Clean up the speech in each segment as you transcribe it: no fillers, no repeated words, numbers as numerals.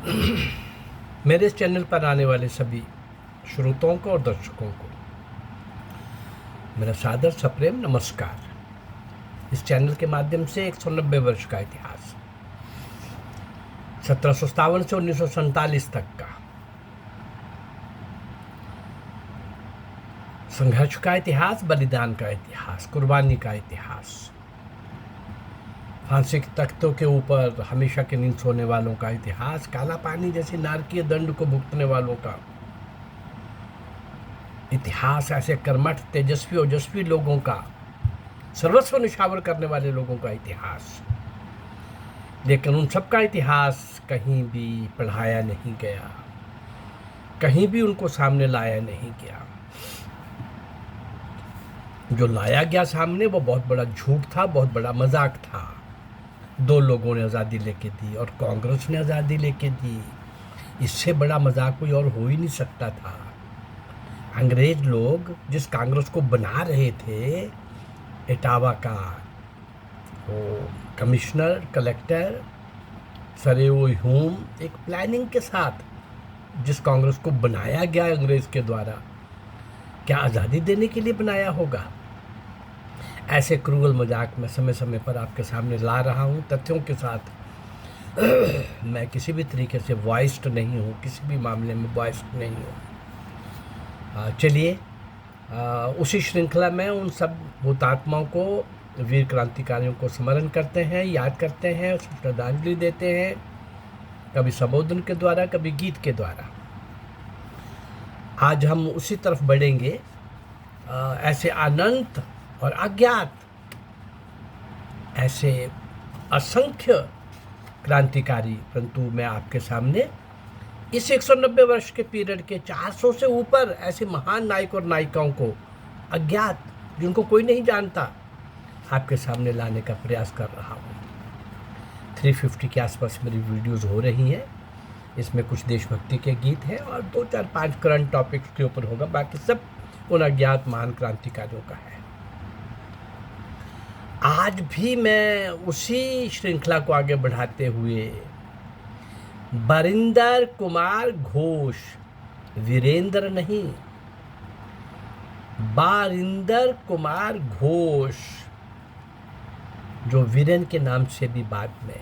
मेरे इस चैनल पर आने वाले सभी श्रोताओं को और दर्शकों को मेरा सादर सप्रेम नमस्कार। इस चैनल के माध्यम से 190 वर्ष का इतिहास, 1757 से 1947 तक का संघर्ष का इतिहास, बलिदान का इतिहास, कुर्बानी का इतिहास, फांसी के तख्तों के ऊपर हमेशा की नींद सोने वालों का इतिहास, काला पानी जैसे नारकीय दंड को भुगतने वालों का इतिहास, ऐसे कर्मठ तेजस्वी ओजस्वी लोगों का, सर्वस्व निछावर करने वाले लोगों का इतिहास। लेकिन उन सब का इतिहास कहीं भी पढ़ाया नहीं गया, कहीं भी उनको सामने लाया नहीं गया। जो लाया गया सामने वो बहुत बड़ा झूठ था, बहुत बड़ा मजाक था। दो लोगों ने आज़ादी लेके दी और कांग्रेस ने आज़ादी लेके दी। इससे बड़ा मजाक कोई और हो ही नहीं सकता था। अंग्रेज लोग जिस कांग्रेस को बना रहे थे, इटावा का वो कमिश्नर, कलेक्टर सरेओ ह्यूम, एक प्लानिंग के साथ जिस कांग्रेस को बनाया गया अंग्रेज के द्वारा, क्या आज़ादी देने के लिए बनाया होगा? ऐसे क्रूअल मजाक मैं समय समय पर आपके सामने ला रहा हूँ तथ्यों के साथ। मैं किसी भी तरीके से वॉइस्ड नहीं हूँ, किसी भी मामले में वॉइस्ड नहीं हूँ। चलिए उसी श्रृंखला में उन सब हुतात्माओं को, वीर क्रांतिकारियों को स्मरण करते हैं, याद करते हैं, श्रद्धांजलि देते हैं, कभी संबोधन के द्वारा, कभी गीत के द्वारा। आज हम उसी तरफ बढ़ेंगे। ऐसे अनंत और अज्ञात, ऐसे असंख्य क्रांतिकारी, परंतु मैं आपके सामने इस 190 वर्ष के पीरियड के 400 से ऊपर ऐसे महान नायक और नायिकाओं को, अज्ञात, जिनको कोई नहीं जानता, आपके सामने लाने का प्रयास कर रहा हूँ। 350 के आसपास मेरी वीडियोस हो रही हैं। इसमें कुछ देशभक्ति के गीत हैं और 2-4-5 करंट टॉपिक्स के ऊपर होगा। बाकी सब उन अज्ञात महान क्रांतिकारियों का है। आज भी मैं उसी श्रृंखला को आगे बढ़ाते हुए बरिंदर कुमार घोष, वीरेंद्र नहीं, बारिंदर कुमार घोष, जो वीरेन के नाम से भी बाद में,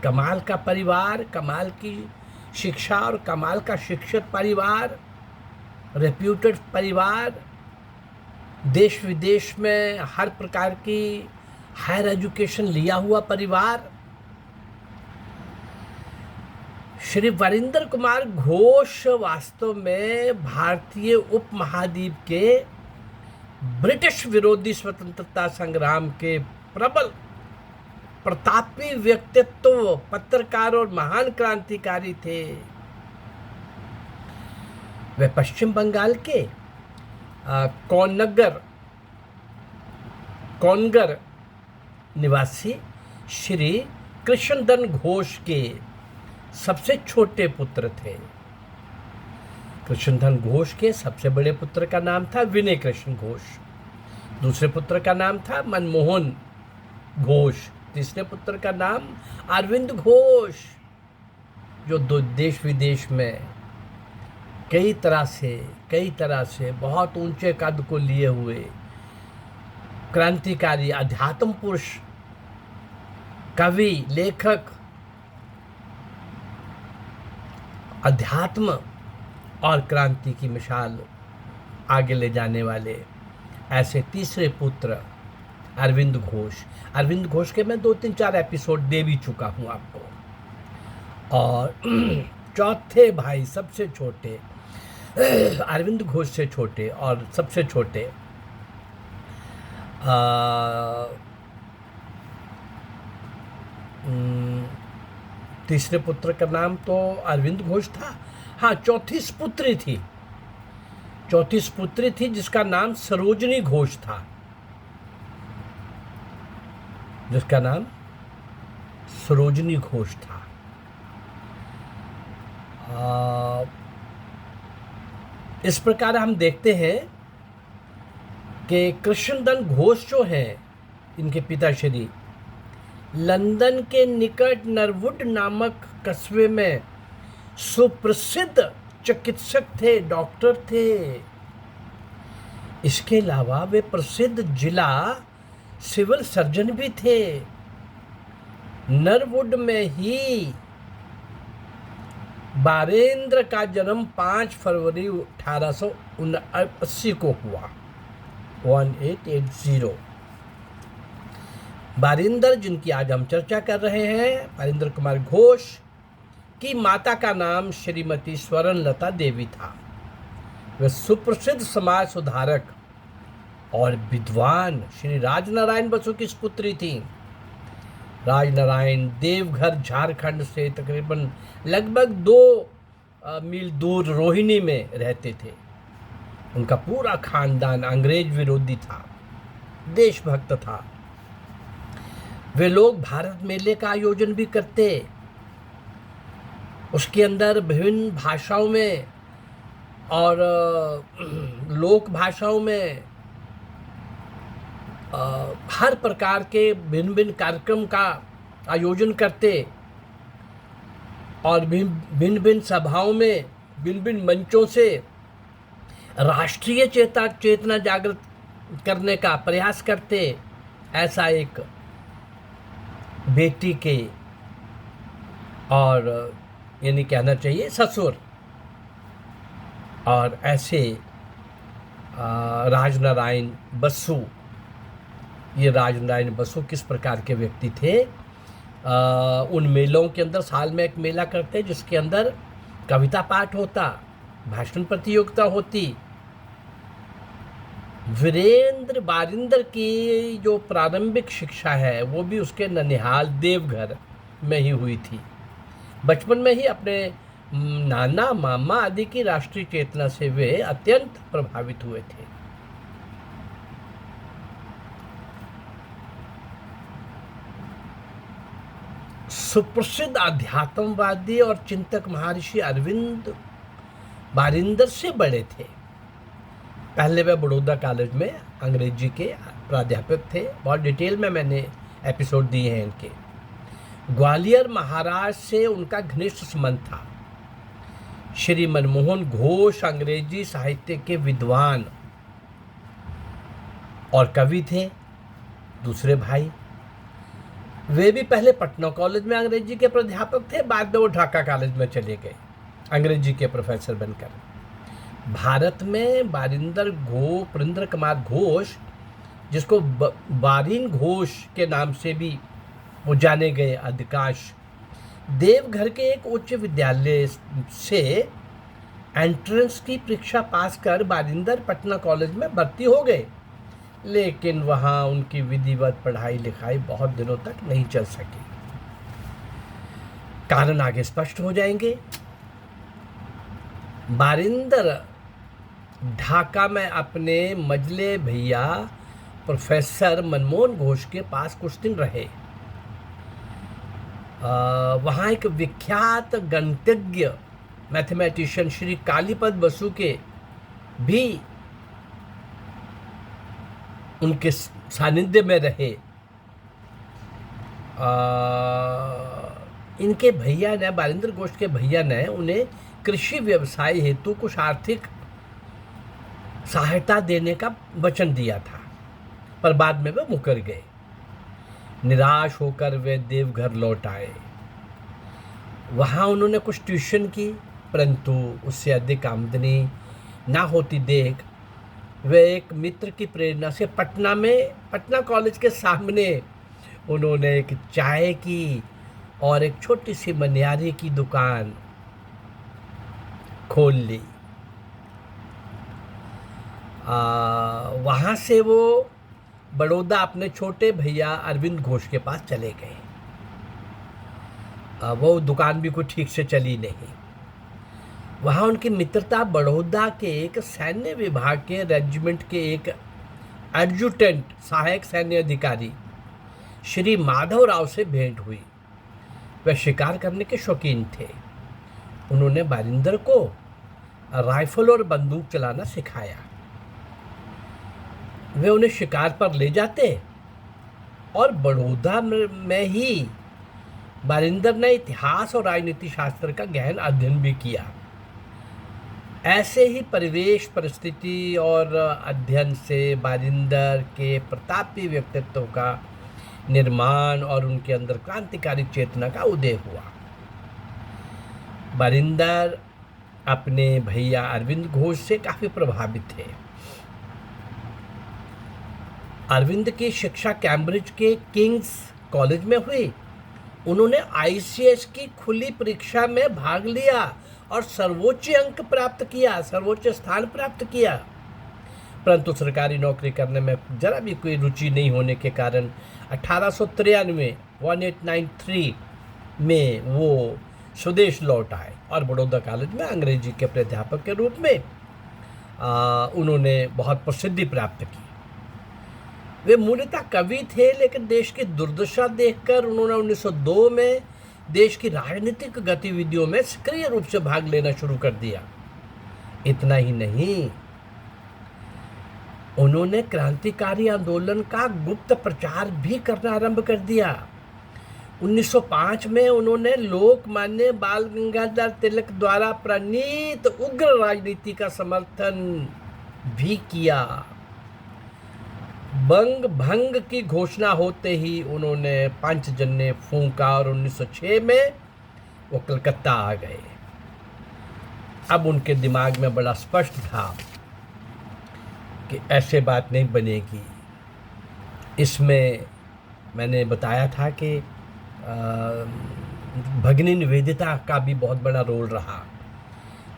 कमाल का परिवार, कमाल की शिक्षा और कमाल का शिक्षित परिवार, रेप्यूटेड परिवार, देश विदेश में हर प्रकार की हायर एजुकेशन लिया हुआ परिवार। श्री वीरेंद्र कुमार घोष वास्तव में भारतीय उपमहाद्वीप के ब्रिटिश विरोधी स्वतंत्रता संग्राम के प्रबल प्रतापी व्यक्तित्व, पत्रकार और महान क्रांतिकारी थे। वे पश्चिम बंगाल के कोनगर निवासी श्री कृष्णधन घोष के सबसे छोटे पुत्र थे। कृष्णधन घोष के सबसे बड़े पुत्र का नाम था विनय कृष्ण घोष, दूसरे पुत्र का नाम था मनमोहन घोष, तीसरे पुत्र का नाम अरविंद घोष, जो दो देश विदेश में कई तरह से बहुत ऊंचे कद को लिए हुए क्रांतिकारी, अध्यात्म पुरुष, कवि, लेखक, अध्यात्म और क्रांति की मिसाल आगे ले जाने वाले ऐसे तीसरे पुत्र अरविंद घोष। अरविंद घोष के मैं 2-3-4 एपिसोड दे भी चुका हूँ आपको। और चौथे भाई, सबसे छोटे, अरविंद घोष से छोटे और सबसे छोटे तीसरे पुत्र का नाम तो अरविंद घोष था। हाँ, चौथी पुत्री थी जिसका नाम सरोजनी घोष था, जिसका नाम सरोजनी घोष था। इस प्रकार हम देखते हैं कि कृष्णधन घोष जो हैं, इनके पिताश्री लंदन के निकट नरवुड नामक कस्बे में सुप्रसिद्ध चिकित्सक थे, डॉक्टर थे। इसके अलावा वे प्रसिद्ध जिला सिविल सर्जन भी थे। नरवुड में ही बारेंद्र का जन्म 5 फरवरी 1879 को हुआ, 1880। बारिंदर, जिनकी आज हम चर्चा कर रहे हैं, बारिंदर कुमार घोष की माता का नाम श्रीमती स्वर्णलता देवी था। वे सुप्रसिद्ध समाज सुधारक और विद्वान श्री राजनारायण बसु की पुत्री थी। राजनारायण देवघर झारखंड से तकरीबन लगभग 2 मील दूर रोहिणी में रहते थे। उनका पूरा खानदान अंग्रेज विरोधी था, देशभक्त था। वे लोग भारत मेले का आयोजन भी करते, उसके अंदर विभिन्न भाषाओं में और लोक भाषाओं में हर प्रकार के भिन्न भिन्न कार्यक्रम का आयोजन करते और भिन्न भिन्न सभाओं में भिन्न भिन्न मंचों से राष्ट्रीय चेतना जागृत करने का प्रयास करते। ऐसा एक बेटी के और यानी कहना चाहिए ससुर और ऐसे राजनारायण बसु, ये राजनारायण बसु किस प्रकार के व्यक्ति थे? उन मेलों के अंदर साल में एक मेला करते जिसके अंदर कविता पाठ होता, भाषण प्रतियोगिता होती। वीरेंद्र बारिंदर की जो प्रारंभिक शिक्षा है वो भी उसके ननिहाल देवघर में ही हुई थी। बचपन में ही अपने नाना मामा आदि की राष्ट्रीय चेतना से वे अत्यंत प्रभावित हुए थे। सुप्रसिद्ध अध्यात्मवादी और चिंतक महर्षि अरविंद बारिंदर से बड़े थे। पहले वे बड़ौदा कॉलेज में अंग्रेजी के प्राध्यापक थे। बहुत डिटेल में मैंने एपिसोड दिए हैं इनके। ग्वालियर महाराष्ट्र से उनका घनिष्ठ संबंध था। श्री मनमोहन घोष अंग्रेजी साहित्य के विद्वान और कवि थे, दूसरे भाई। वे भी पहले पटना कॉलेज में अंग्रेजी के प्राध्यापक थे, बाद में वो ढाका कॉलेज में चले गए अंग्रेजी के प्रोफेसर बनकर। भारत में परिंद्र कुमार घोष, जिसको बारिन घोष के नाम से भी वो जाने गए अधिकांश, देवघर के एक उच्च विद्यालय से एंट्रेंस की परीक्षा पास कर बारिंदर पटना कॉलेज में भर्ती हो गए, लेकिन वहाँ उनकी विधिवत पढ़ाई लिखाई बहुत दिनों तक नहीं चल सकी। कारण आगे स्पष्ट हो जाएंगे। बारिंदर ढाका में अपने मजले भैया प्रोफेसर मनमोहन घोष के पास कुछ दिन रहे। वहाँ एक विख्यात गणितज्ञ मैथमेटिशियन श्री कालीपद बसु के भी उनके सानिध्य में रहे। इनके भैया ने, बारिंदर घोष के भैया ने उन्हें कृषि व्यवसाय हेतु कुछ आर्थिक सहायता देने का वचन दिया था, पर बाद में वे मुकर गए। निराश होकर वे देवघर लौट आए। वहाँ उन्होंने कुछ ट्यूशन की, परंतु उससे अधिक आमदनी ना होती देख वे एक मित्र की प्रेरणा से पटना कॉलेज के सामने उन्होंने एक चाय की और एक छोटी सी मनियारी की दुकान खोल ली। वहाँ से वो बड़ौदा अपने छोटे भैया अरविंद घोष के पास चले गए। वो दुकान भी कुछ ठीक से चली नहीं। वहाँ उनकी मित्रता बड़ौदा के एक सैन्य विभाग के रेजिमेंट के एक एडजुटेंट, सहायक सैन्य अधिकारी श्री माधव राव से भेंट हुई। वे शिकार करने के शौकीन थे। उन्होंने बारिंदर को राइफल और बंदूक चलाना सिखाया। वे उन्हें शिकार पर ले जाते और बड़ौदा में ही बारिंदर ने इतिहास और राजनीति शास्त्र का गहन अध्ययन भी किया। ऐसे ही परिवेश, परिस्थिति और अध्ययन से बारिंदर के प्रतापी व्यक्तित्व का निर्माण और उनके अंदर क्रांतिकारी चेतना का उदय हुआ। बारिंदर अपने भैया अरविंद घोष से काफ़ी प्रभावित थे। अरविंद की शिक्षा कैम्ब्रिज के किंग्स कॉलेज में हुई। उन्होंने आईसीएस की खुली परीक्षा में भाग लिया और सर्वोच्च अंक प्राप्त किया, सर्वोच्च स्थान प्राप्त किया। परंतु सरकारी नौकरी करने में जरा भी कोई रुचि नहीं होने के कारण 1893 में वो स्वदेश लौट आए और बड़ौदा कॉलेज में अंग्रेजी के प्राध्यापक के रूप में उन्होंने बहुत प्रसिद्धि प्राप्त की। वे मूलतः कवि थे, लेकिन देश की दुर्दशा देखकर उन्होंने 1902 में देश की राजनीतिक गतिविधियों में सक्रिय रूप से भाग लेना शुरू कर दिया। इतना ही नहीं, उन्होंने क्रांतिकारी आंदोलन का गुप्त प्रचार भी करना आरंभ कर दिया। 1905 में उन्होंने लोकमान्य बाल गंगाधर तिलक द्वारा प्रणीत उग्र राजनीति का समर्थन भी किया। बंग भंग की घोषणा होते ही उन्होंने पंचजन्य फूंका और 1906 में वो कलकत्ता आ गए। अब उनके दिमाग में बड़ा स्पष्ट था कि ऐसे बात नहीं बनेगी। इसमें मैंने बताया था कि भगिनी निवेदिता का भी बहुत बड़ा रोल रहा।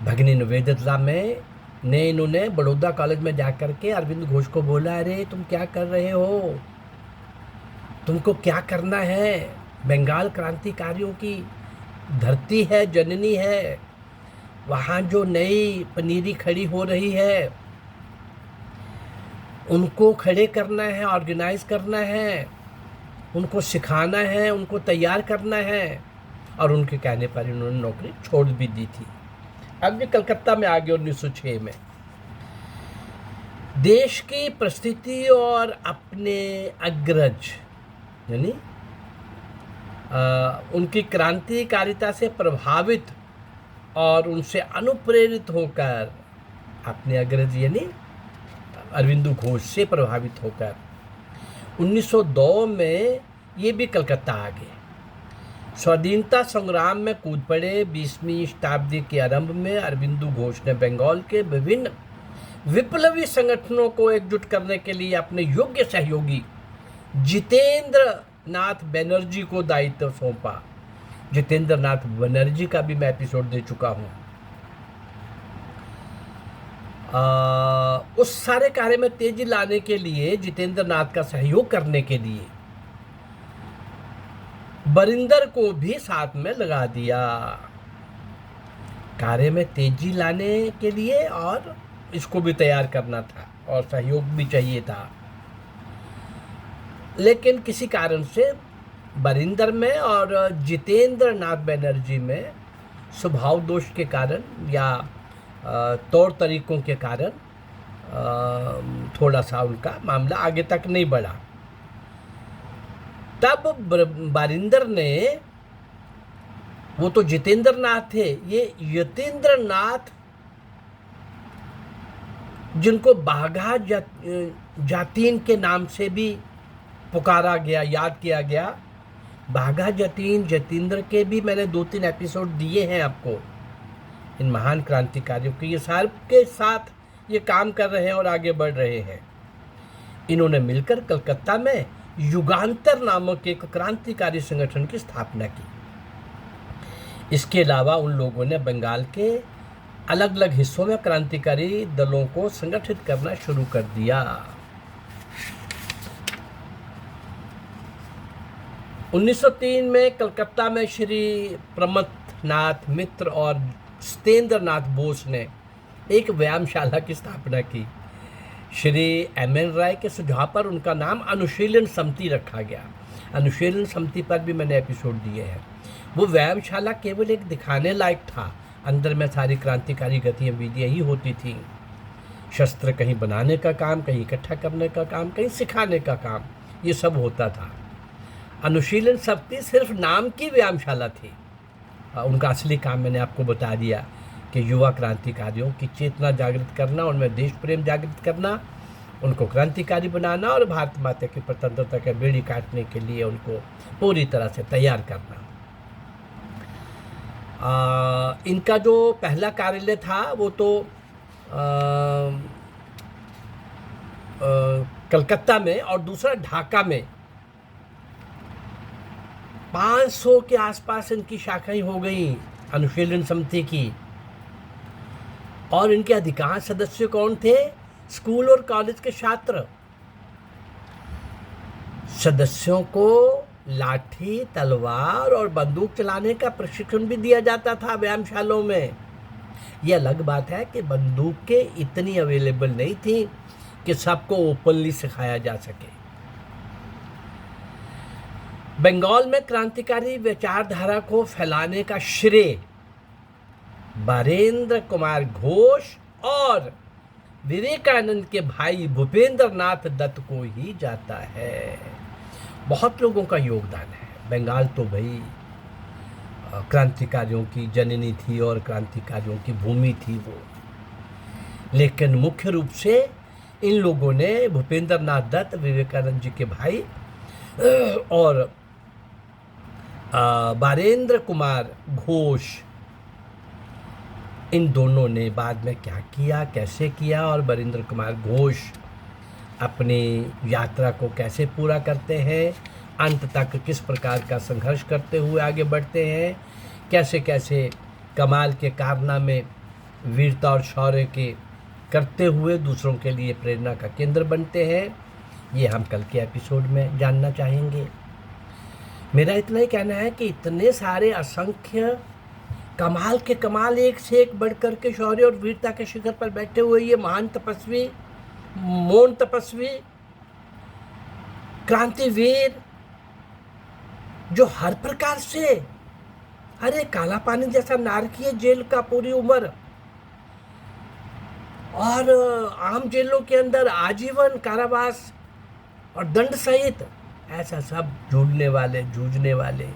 भगिनी निवेदिता में इन्होंने बड़ौदा कॉलेज में जाकर के अरविंद घोष को बोला, अरे तुम क्या कर रहे हो, तुमको क्या करना है, बंगाल क्रांतिकारियों की धरती है, जननी है, वहाँ जो नई पनीरी खड़ी हो रही है उनको खड़े करना है, ऑर्गेनाइज करना है, उनको सिखाना है, उनको तैयार करना है। और उनके कहने पर उन्होंने नौकरी छोड़ भी दी थी। अब ये कलकत्ता में आ गए 1906 में। देश की परिस्थिति और अपने अग्रज यानी उनकी क्रांतिकारिता से प्रभावित और उनसे अनुप्रेरित होकर, अपने अग्रज यानी अरविंद घोष से प्रभावित होकर 1902 में ये भी कलकत्ता आ गए। स्वाधीनता संग्राम में कूद पड़े। 20वीं शताब्दी के आरंभ में अरविंद घोष ने बंगाल के विभिन्न विप्लवी संगठनों को एकजुट करने के लिए अपने योग्य सहयोगी जितेंद्र नाथ बनर्जी को दायित्व सौंपा। जितेंद्र नाथ बनर्जी का भी मैं एपिसोड दे चुका हूँ। उस सारे कार्य में तेजी लाने के लिए, जितेंद्र नाथ का सहयोग करने के लिए बारिंदर को भी साथ में लगा दिया, कार्य में तेजी लाने के लिए, और इसको भी तैयार करना था और सहयोग भी चाहिए था। लेकिन किसी कारण से बारिंदर में और जितेंद्र नाथ बनर्जी में स्वभाव दोष के कारण या तौर तरीकों के कारण थोड़ा सा उनका मामला आगे तक नहीं बढ़ा। तब बारिंदर ने, वो तो जितेंद्र नाथ थे, ये यतीन्द्र नाथ जिनको बाघा जातीन के नाम से भी पुकारा गया, याद किया गया। बाघा जातीन, जतीन्द्र के भी मैंने 2-3 एपिसोड दिए हैं आपको। इन महान क्रांतिकारियों के ये सार के साथ ये काम कर रहे हैं और आगे बढ़ रहे हैं। इन्होंने मिलकर कलकत्ता में युगांतर नामक एक क्रांतिकारी संगठन की स्थापना की। इसके अलावा उन लोगों ने बंगाल के अलग अलग हिस्सों में क्रांतिकारी दलों को संगठित करना शुरू कर दिया। 1903 में कलकत्ता में श्री प्रमथनाथ मित्र और सत्येंद्र नाथ बोस ने एक व्यायामशाला की स्थापना की। श्री एम.एन. राय के सुझाव पर उनका नाम अनुशीलन समिति रखा गया। अनुशीलन समिति पर भी मैंने एपिसोड दिए हैं। वो व्यायामशाला केवल एक दिखाने लायक था, अंदर में सारी क्रांतिकारी गतिविधियाँ ही होती थी। शस्त्र कहीं बनाने का काम, कहीं इकट्ठा करने का काम, कहीं सिखाने का काम, ये सब होता था। अनुशीलन समिति सिर्फ नाम की व्यायामशाला थी। उनका असली काम मैंने आपको बता दिया कि युवा क्रांतिकारियों की चेतना जागृत करना, उनमें देश प्रेम जागृत करना, उनको क्रांतिकारी बनाना और भारत माता की स्वतंत्रता के बेड़ी काटने के लिए उनको पूरी तरह से तैयार करना। इनका जो पहला कार्यालय था वो तो कलकत्ता में और दूसरा ढाका में। 500 के आसपास इनकी शाखाएं हो गई अनुशीलन समिति की। और इनके अधिकांश सदस्य कौन थे? स्कूल और कॉलेज के छात्र। सदस्यों को लाठी, तलवार और बंदूक चलाने का प्रशिक्षण भी दिया जाता था व्यायामशालाओं में। यह अलग बात है कि बंदूकें इतनी अवेलेबल नहीं थी कि सबको ओपनली सिखाया जा सके। बंगाल में क्रांतिकारी विचारधारा को फैलाने का श्रेय बारेंद्र कुमार घोष और विवेकानंद के भाई भूपेंद्र नाथ दत्त को ही जाता है। बहुत लोगों का योगदान है। बंगाल तो भाई क्रांतिकारियों की जननी थी और क्रांतिकारियों की भूमि थी वो, लेकिन मुख्य रूप से इन लोगों ने भूपेंद्र नाथ दत्त, विवेकानंद जी के भाई, और बारेंद्र कुमार घोष, इन दोनों ने बाद में क्या किया, कैसे किया, और बारेंद्र कुमार घोष अपनी यात्रा को कैसे पूरा करते हैं, अंत तक किस प्रकार का संघर्ष करते हुए आगे बढ़ते हैं, कैसे कैसे कमाल के कारनामे वीरता और शौर्य के करते हुए दूसरों के लिए प्रेरणा का केंद्र बनते हैं, ये हम कल के एपिसोड में जानना चाहेंगे। मेरा इतना ही कहना है कि इतने सारे असंख्य कमाल के कमाल, एक से एक बढ़कर के शौर्य और वीरता के शिखर पर बैठे हुए ये महान तपस्वी, मौन तपस्वी, क्रांतिवीर, जो हर प्रकार से, अरे काला पानी जैसा नारकीय जेल का पूरी उम्र और आम जेलों के अंदर आजीवन कारावास और दंड सहित, ऐसा सब जूझने वाले,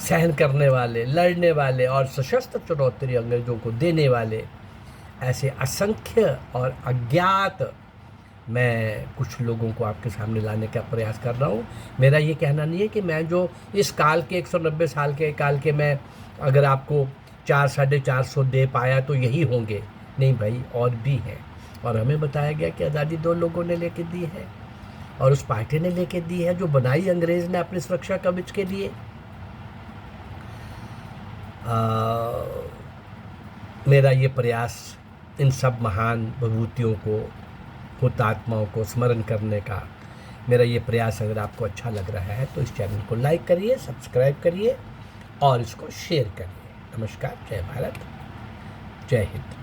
सहन करने वाले, लड़ने वाले और सशस्त्र चुनौती अंग्रेजों को देने वाले ऐसे असंख्य और अज्ञात मैं कुछ लोगों को आपके सामने लाने का प्रयास कर रहा हूँ। मेरा ये कहना नहीं है कि मैं जो इस काल के 190 साल के काल के मैं अगर आपको 400-450 दे पाया तो यही होंगे, नहीं भाई, और भी हैं। और हमें बताया गया कि आज़ादी 2 लोगों ने लेके दी है और उस पार्टी ने लेके दी है जो बनाई अंग्रेज़ ने अपनी सुरक्षा कवच के लिए। मेरा ये प्रयास इन सब महान विभूतियों को, हुतात्माओं को स्मरण करने का मेरा ये प्रयास अगर आपको अच्छा लग रहा है तो इस चैनल को लाइक करिए, सब्सक्राइब करिए और इसको शेयर करिए। नमस्कार, जय भारत, जय हिंद।